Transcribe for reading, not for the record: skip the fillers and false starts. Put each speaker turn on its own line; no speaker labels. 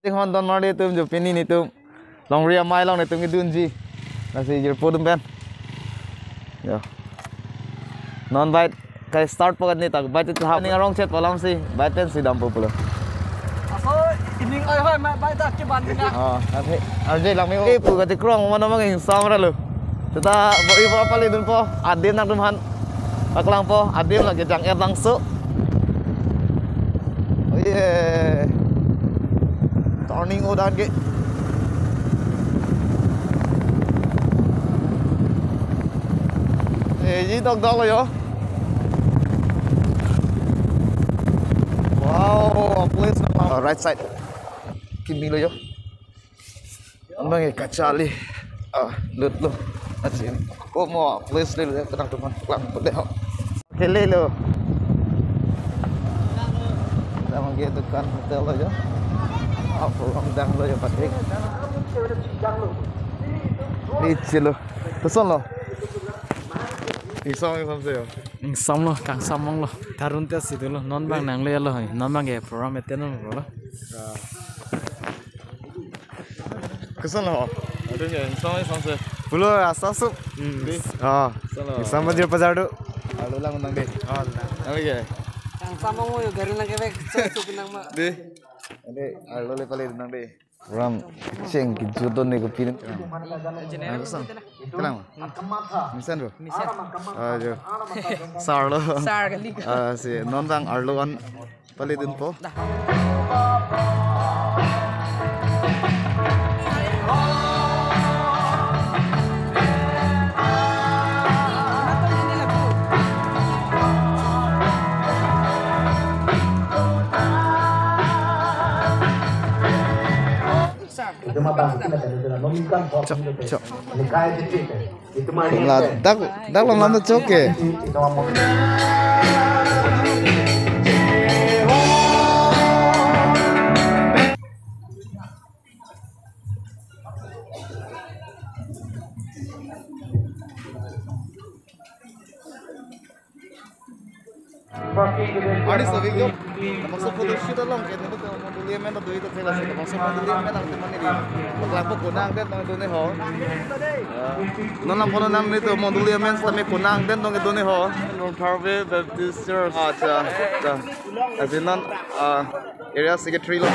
Tiếng hòn toàn nói đi tụm chụp pin này tụm lòng ria mai lòng này tụm cái đun gì là gì giờ phô tụm bên non bite cái start pagad ni tag bite ito hapon nga wrong chat walang si bite si dampo pula
aso ining ay hoy bite ta kiban nga
nanti RJ lang may eh pagad ikrong mana mga insam ra lo kita ipo pali dun po adim nang dumhan paklang po adim lagi jang langsung oh yeah turning udahan ke gì tông tông rồi vô wow place right side kimi lo yo ang mga kachali lut lo at sin ko mo place lo tenang teman lang pede ho kele lo sama gitu kan hotel lo yo apa dang lo yo patrik ini lo pesan lo Isam seyo.
Sam lo kang samong lo karun te situ lo non bang nang le lo hoy non bang ge program eten lo
Kesan lo. Adunya isam se. Pulo asa sup. Isam majir pazadu. Alu lang nang de. Nang ge.
kang samong yo garin lang kebek sup nang ma
De. Ade alu le pale nang de. Ram ceng jodoh nih kepilih. Kesan. Kenapa? Misan bro. Ayo. Sar lo.
sar kali
Si non bang arlo kan palitin po. Cok. Dak lang lang cok eh. Ari sabi ko, napasok ko shoot along kaya nito modulia men na dito sila sa napasok modulia men ang teman nila. Maglapok ko na ang det ng doon ho. Non lang ko na nang nito modulia men sa may kunang den ng doon ho. No Parve Baptist Church. As in non area secretary lo.